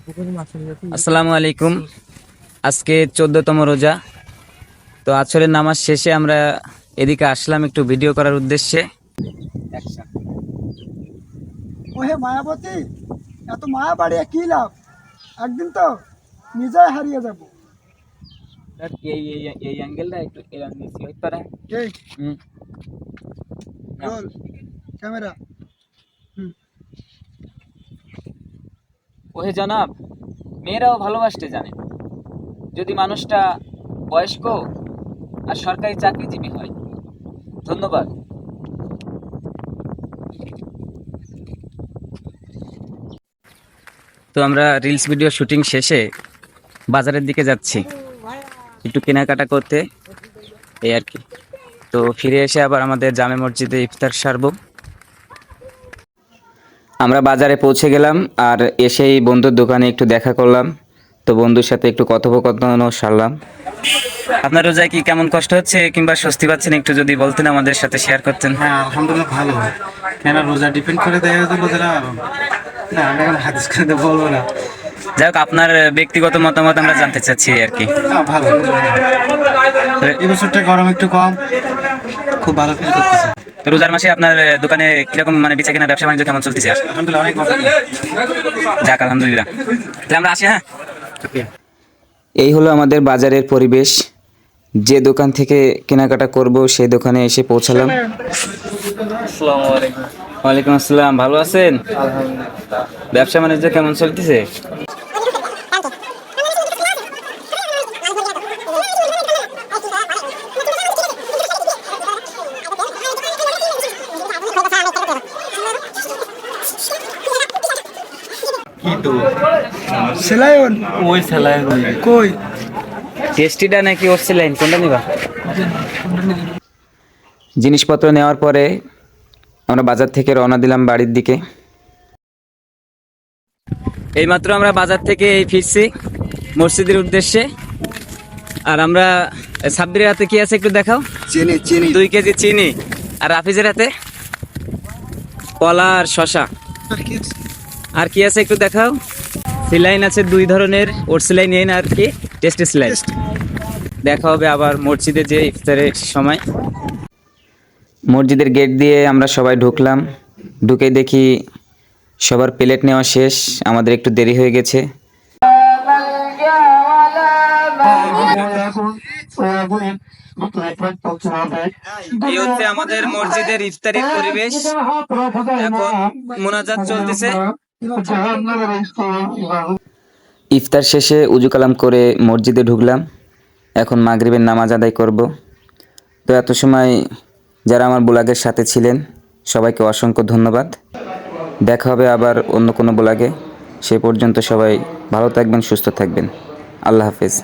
আসসালামু আলাইকুম। আজকে 14তম রোজা। তো আসরের নামাজ শেষে আমরা এদিকে আসলাম একটু ভিডিও করার উদ্দেশ্যে। ওহে মায়াবতী, এত মায়া বাড়িয়ে কি লাভ? একদিন তো নিজেই হারিয়ে যাব। এই অ্যাঙ্গেলটা একটু নিচে হইতে পারে। এই রোল ক্যামেরা। ওহে জনাব, মেয়েরাও ভালোবাসতে জানে যদি মানুষটা বয়স্ক আর সরকারি চাকরিজীবী হয়। ধন্যবাদ। তো আমরা রিলস ভিডিও শুটিং শেষে বাজারের দিকে যাচ্ছি একটু কেনাকাটা করতে, এই আর কি। তো ফিরে এসে আবার আমাদের জামে মসজিদে ইফতার সারবো। আমরা বাজারে পৌঁছে গেলাম আর এসেই বন্ধুর দোকানে একটু দেখা করলাম। তো বন্ধুর সাথে একটু কথোপকথনও সারলাম। আপনার রোজায় কি কেমন কষ্ট হচ্ছে কিংবা স্বস্তি পাচ্ছেন একটু যদি বলতেন, আমাদের সাথে শেয়ার করতেন। হ্যাঁ, আলহামদুলিল্লাহ ভালো। কেন রোজা ডিপেন্ড করে দেখা যাচ্ছে রোজারা, না আমি এখন হাদিস করে বলবো না। যাই হোক, আপনার ব্যক্তিগত মতামত আমরা জানতে চাচ্ছি আর কি। ভালো, এই বছরটা গরম একটু কম, খুব ভালো ফিল করতেছে। রোজার মাসে আপনার দোকানে কিরকম মানে বেচা কেনা ব্যবসা বাণিজ্য কেমন চলতেছে? আলহামদুলিল্লাহ অনেক ভালো। যাক আলহামদুলিল্লাহ। তাহলে আমরা আসি। হ্যাঁ, এই হলো আমাদের বাজারের পরিবেশ। যে দোকান থেকে কেনাকাটা করব সেই দোকানে এসে পৌঁছালাম। আসসালামু আলাইকুম। ওয়ালাইকুম আসসালাম। ভালো আছেন? ব্যবসা বাণিজ্য কেমন চলতেছে? কি তো সেলায়ন ওই সেলাই কই? টেস্টিটা নাকি অস্ট্রেলিয়ান, কোনটা নিবা? জিনিসপত্র নেওয়ার পরে আমরা বাজার থেকে রওনা দিলাম বাড়ির দিকে। এইমাত্র আমরা বাজার থেকে ফিরছি মসজিদের উদ্দেশ্যে। আর আমরা সাব্বিরের হাতে কি আছে একটু দেখাও। চিনি চিনি 2 কেজি চিনি। আর রাফিজের হাতে কলা আর শশা। আর কি আছে একটু দেখাও। সিলাইন আছে 2 ধরনের, ওর সিলাইন আর কি টেস্টি সিলাইন। দেখা হবে আবার মসজিদে যে ইফতারের সময়। মসজিদের গেট দিয়ে আমরা সবাই ঢুকলাম। ঢুকে দেখি সবার প্লেট নেওয়া শেষ, আমাদের একটু দেরি হয়ে গেছে। এই হচ্ছে আমাদের মসজিদের ইফতারির পরিবেশ। এখন মোনাজাত চলতেছে। ইফতার শেষে উজু কালাম করে মসজিদে ঢুকলাম। এখন মাগরিবের নামাজ আদায় করব। তো এত সময় যারা আমার ব্লগের সাথে ছিলেন সবাইকে অসংখ্য ধন্যবাদ। দেখা হবে আবার অন্য কোনো ব্লগে। সে পর্যন্ত সবাই ভালো থাকবেন, সুস্থ থাকবেন। আল্লাহ হাফেজ।